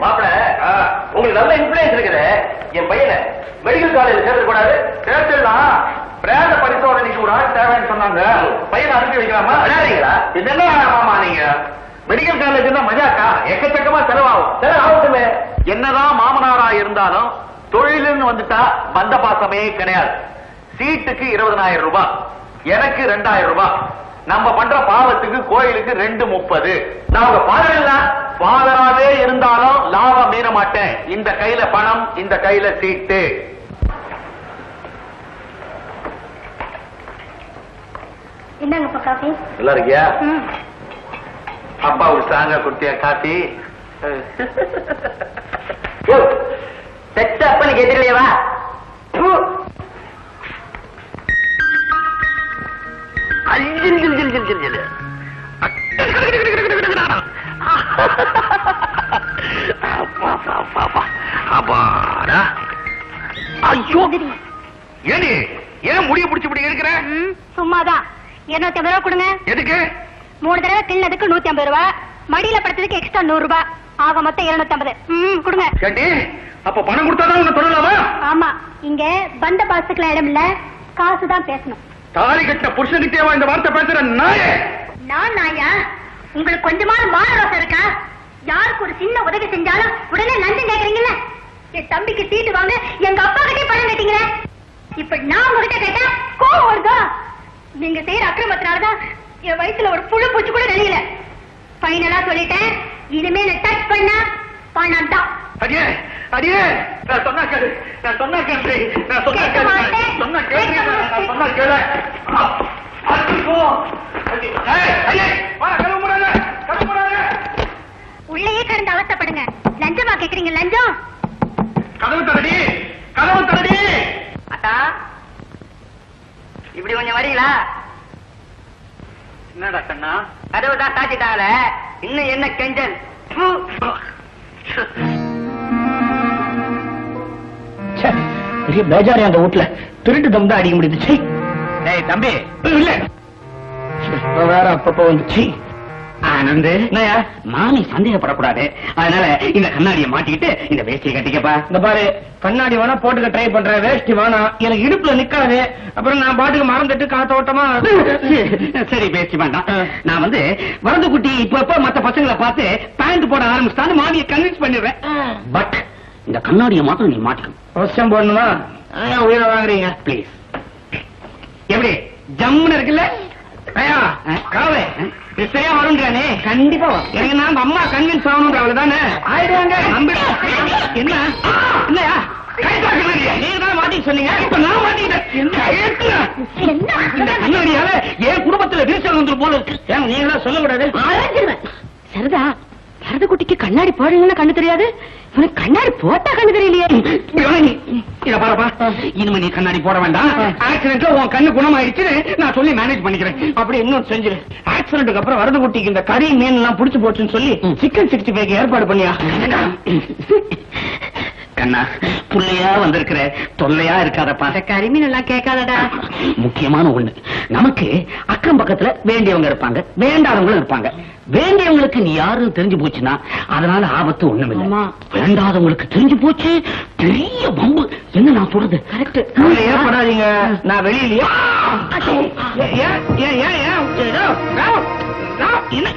மாப்பிள உங்களுக்கு நல்ல இன்ஃபுளுன்ஸ் இருக்குது. என் பையனை மெடிக்கல் காலேஜ் சேர்த்து கூடாது. சேர்த்துலாம் பிரேத பரிசோதனைக்கு ஒரு ஆள் தேவைன்னு சொன்னாங்க. பையனை அனுப்பி வைக்கலாமா? விளையாடுறீங்களா? இது என்ன மாமா நீங்க மெடிக்கல் காலேஜ் தான் மஜாக்கா? எக்கச்சக்கமா செலவாகும். செலவாகட்டுமே. என்னதான் மாமனாரா இருந்தாலும் தொழிலுன்னு வந்துட்டா பந்த பாசமே கிடையாது. சீட்டுக்கு 20,000 ரூபாய், எனக்கு 2,000 ரூபாய். நம்ம பண்ற பாவத்துக்கு கோயிலுக்கு 2:30. நான் உங்க ஃபாதராவே இருந்தாலும் லாபம் மீற மாட்டேன். இந்த கையில பணம், இந்த கையில சீட்டு. என்னங்கப்பா காஃபி? நல்லா இருக்கியா? அப்பாவுக்கு ஸ்ட்ராங்கா கொடுத்தியா காஃபி? அப்பன்னு கேட்டுலையவா? ஏன் முடிய பிடிச்சு இப்படி இருக்கிற? சும்மாதான். 250 ரூபா கொடுங்க. எதுக்கு? 3 தடவை கிள்ளதுக்கு 150 ரூபாய், மடியில படுத்ததுக்கு எக்ஸ்ட்ரா 100 ரூபாய், ஆக மொத்தம் 250. கொடுங்க. கேட்டி, அப்ப பணம் கொடுத்தாதான் உன்னை சொல்லலாமா? ஆமா, இங்க பந்த பாசுக்கெல்லாம் இடம் இல்ல, காசுதான் பேசணும். தாலி கட்ட புருஷனுக்கேவா இந்த வார்த்தை பேசுற நாயே? நான் நாயா? உங்களுக்கு கொஞ்சமாவது மானரோசம் இருக்கா? யாருக்கு ஒரு சின்ன உதவி செஞ்சாலும் உடனே லஞ்சம் கேக்குறீங்கல்ல? என் தம்பிக்கு சீட்டு வாங்க எங்க அப்பா கிட்டே பணம் கேட்டீங்களே, இப்ப நான் உங்ககிட்ட கேட்டா கோவம் வருதா? நீங்க செய்யற அக்கிரமத்தினாலதான் என் வயசுல ஒரு புழு பூச்சி கூட வெளியில. பைனலா சொல்லிட்டேன், இனிமே டச் பண்ணா பணம் தான். அடியே அடியே, நான் சொன்னா கேளு, நான் சொன்னா கேளு, நான் சொன்னா கேளு, சொன்னா கேளு, நான் சொன்னா கேளு. உள்ளேயே கடந்து அவசப்படுங்க. லஞ்சமா கேக்குறீங்க? லஞ்சம். கதவு தரடி, கதவு தரடி. அத்தா, இப்படி கொஞ்சம் வரீங்களா? என்னடா கண்ணா? கதவு தான் சாத்திட்டாங்களே, இன்னும் என்ன கெஞ்சல்? பெரிய பேஜாரி அந்த வீட்டுல. திருட்டு தம் தான் அடிக்க முடியுது. ஏய் தம்பி, இல்ல வேற அப்பப்ப வந்துச்சு. ஆனந்து, மாமி சந்தேகப்படக்கூடாது, அதனால இந்த கண்ணாடியை மாட்டிக்கிட்டு இந்த வேஷ்டியை கட்டிக்கப்பா. இந்த பாரு, கண்ணாடி வேணா போட்டுக்க ட்ரை பண்ற, வேஷ்டி வேணாம். எனக்கு இடுப்புல நிக்காது, அப்புறம் நான் பாட்டுக்கு மறந்துட்டு காத்தோட்டமா. சரி வேஷ்டி வேண்டாம். நான் வரது குட்டி இப்ப மத்த பசங்களை பார்த்து பேண்ட் போட ஆரம்பிச்சுட்டான்னு மாமியை கன்வின்ஸ் பண்ணிடுறேன். பட் இந்த கண்ணாடியை மாத்திரம் நீ மாட்டிக்கணும். அவசியம் போடணுமா? உயிரை வாங்குறீங்க பிளீஸ். எப்படி ஜம்முன்னு இருக்குல்ல? காவே சரியா வரும்ன்றானே. கண்டிப்பா எனக்கு நான் அம்மா கன்வின்ஸ் ஆகணும்ன்ற அவ்வளவுதானே. ஆயிடுவாங்க. என்ன இல்லையா? நீங்க தான் மாட்டிக்க சொன்னீங்க, இப்ப நான் மாட்டிக்கிட்டேன். இந்த கண்ணாடியால என் குடும்பத்துல வீழ்ச்சி வந்துரும் போல இருக்கு. ஏன் நீங்க தான் சொல்லக்கூடாது? சரிதா, வரது குட்டிக்கு கண்ணாடி போடுறீங்கன்னு கண்ணு தெரியாது, உனக்கு கண்ணாடி போட்டா கண்ணு தெரியலையே. இத பாருப்பா, இனிமே நீ கண்ணாடி போட வேண்டாம். ஆக்சிடென்ட்ல உன் கண்ணு குணமாயிடுச்சு, நான் சொல்லி மேனேஜ் பண்ணிக்கிறேன். அப்படி இன்னும் செஞ்சிரு. ஆக்சிடென்ட்க்கு அப்புறம் வரது குட்டிக்கு இந்த கறி மீன் எல்லாம் புடிச்சு போச்சுன்னு சொல்லி சிக்கன் 65 ஏற்பாடு பண்ணியா? கண்ணா, புள்ளையா வந்திருக்கிற, தொல்லையா இருக்காதப்பா. கறிமீன் எல்லாம் கேட்காதடா. முக்கியமான ஒண்ணு, நமக்கு அக்கம் பக்கத்துல வேண்டியவங்க இருப்பாங்க, வேண்டாதவங்களும் இருப்பாங்க. வேண்டியவங்களுக்கு நீ யாரும் தெரிஞ்சு போச்சுன்னா அதனால ஆபத்து ஒண்ணுமில்லை. வேண்டாதவங்களுக்கு தெரிஞ்சு போச்சு, பெரிய பம்பு. என்ன நான் சொல்றது கரெக்ட்? ஏற்படாதீங்க, நான் வெளியிலயா? என்ன